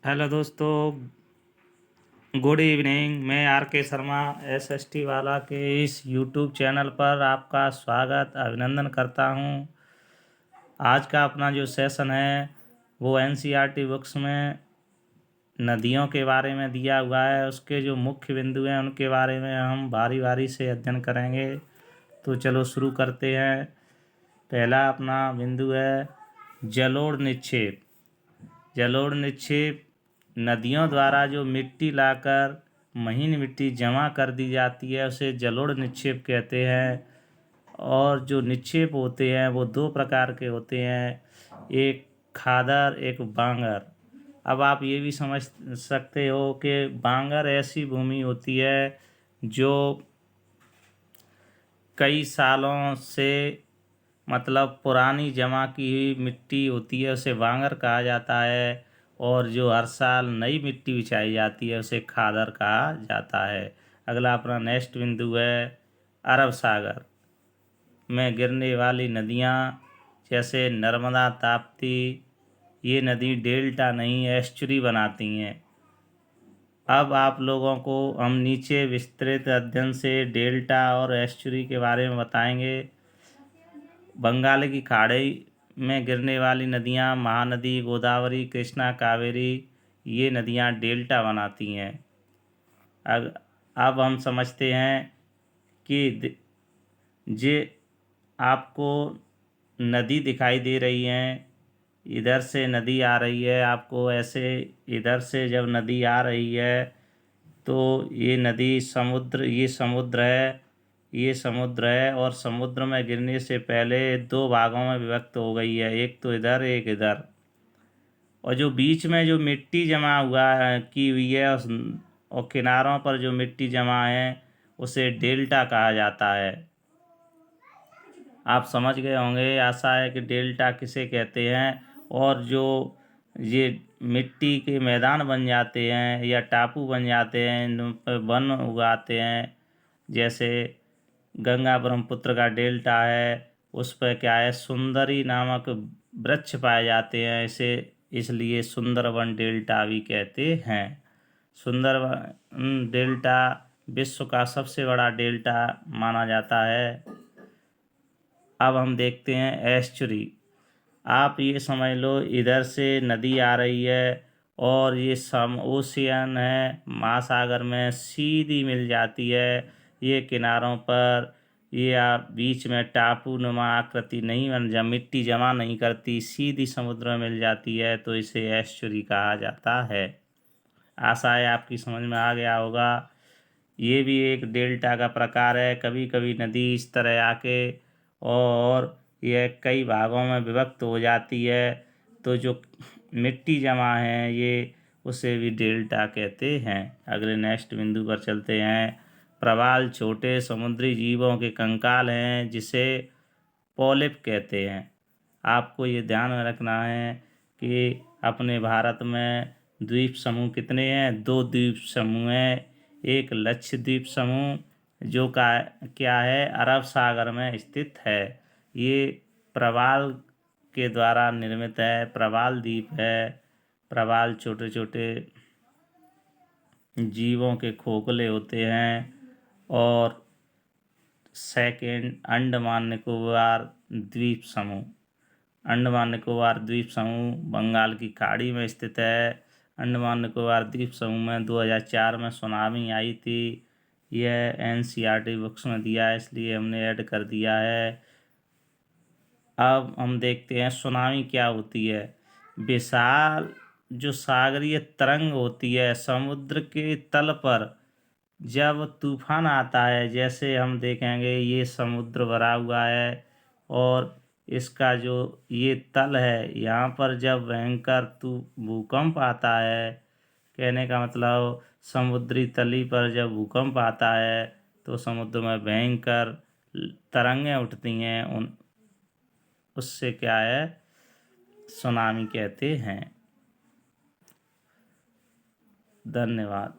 Hello दोस्तों, good evening. मैं are के शर्मा एसएसटी वाला के इस यूट्यूब चैनल पर आपका स्वागत अभिनंदन करता हूं। आज का अपना जो सेशन है वो एनसीईआरटी बुक्स में नदियों के बारे में दिया हुआ है। उसके जो मुख्य बिंदु हैं उनके बारे में हम बारी बारी से अध्ययन करेंगे। तो चलो शुरू करते हैं। पहला अपना बिंदु है जलोढ़ निक्षेप। जलोढ़ निक्षेप नदियों द्वारा जो मिट्टी लाकर महीन मिट्टी जमा कर दी जाती है उसे जलोढ़ निक्षेप कहते हैं। और जो निक्षेप होते हैं वो दो प्रकार के होते हैं, एक खादर एक बांगर। अब आप ये भी समझ सकते हो कि बांगर ऐसी भूमि होती है जो कई सालों से मतलब पुरानी जमा की हुई मिट्टी होती है उसे बांगर कहा जाता है। और जो हर साल नई मिट्टी बिछाई जाती है उसे खादर कहा जाता है। अगला अपना नेक्स्ट बिंदु है अरब सागर में गिरने वाली नदियाँ जैसे नर्मदा ताप्ती। ये नदी डेल्टा नहीं एस्चुरी बनाती हैं। अब आप लोगों को हम नीचे विस्तृत अध्ययन से डेल्टा और एस्चुरी के बारे में बताएंगे। बंगाल की खाड़ी में गिरने वाली नदियाँ महानदी गोदावरी कृष्णा कावेरी, ये नदियाँ डेल्टा बनाती हैं। अब हम समझते हैं कि जे आपको नदी दिखाई दे रही है, इधर से नदी आ रही है आपको ऐसे। इधर से जब नदी आ रही है तो ये नदी समुद्र, ये समुद्र है और समुद्र में गिरने से पहले दो भागों में विभक्त हो गई है, एक तो इधर एक इधर। और जो बीच में जो मिट्टी जमा हुआ है की हुई है और किनारों पर जो मिट्टी जमा है उसे डेल्टा कहा जाता है। आप समझ गए होंगे, आशा है कि डेल्टा किसे कहते हैं। और जो ये मिट्टी के मैदान बन जाते हैं या टापू बन जाते हैं, इन पर वन उगाते हैं, जैसे गंगा ब्रह्मपुत्र का डेल्टा है उस पर क्या है सुंदरी नामक वृक्ष पाए जाते हैं, इसे इसलिए सुंदरवन डेल्टा भी कहते हैं। सुंदरवन डेल्टा विश्व का सबसे बड़ा डेल्टा माना जाता है। अब हम देखते हैं एस्चुरी। आप ये समझ लो इधर से नदी आ रही है और ये सम ओशियन है, महासागर में सीधी मिल जाती है। ये किनारों पर ये आप बीच में टापू नुमा आकृति नहीं बन जा मिट्टी जमा नहीं करती, सीधी समुद्र में मिल जाती है, तो इसे एस्चुरी कहा जाता है। आशा है आपकी समझ में आ गया होगा। ये भी एक डेल्टा का प्रकार है। कभी कभी नदी इस तरह आके और यह कई भागों में विभक्त हो जाती है, तो जो मिट्टी जमा है ये उसे भी डेल्टा कहते हैं। अगले नेक्स्ट बिंदु पर चलते हैं। प्रवाल छोटे समुद्री जीवों के कंकाल हैं जिसे पॉलिप कहते हैं। आपको ये ध्यान में रखना है कि अपने भारत में द्वीप समूह कितने हैं? दो द्वीप समूह हैं। एक लक्षद्वीप समूह जो का क्या है अरब सागर में स्थित है। ये प्रवाल के द्वारा निर्मित है, प्रवाल द्वीप है। प्रवाल छोटे छोटे जीवों के खोखले होते हैं। और सेकेंड अंडमान निकोबार द्वीप समूह। अंडमान निकोबार द्वीप समूह बंगाल की खाड़ी में स्थित है। अंडमान निकोबार द्वीप समूह में 2004 में सुनामी आई थी। यह एनसीईआरटी बुक्स में दिया है इसलिए हमने ऐड कर दिया है। अब हम देखते हैं सुनामी क्या होती है। विशाल जो सागरीय तरंग होती है समुद्र के तल पर जब तूफान आता है, जैसे हम देखेंगे ये समुद्र भरा हुआ है और इसका जो ये तल है यहाँ पर जब भयंकर भूकंप आता है, कहने का मतलब समुद्री तली पर जब भूकंप आता है तो समुद्र में भयंकर तरंगें उठती हैं, उन उससे क्या है सुनामी कहते हैं। धन्यवाद।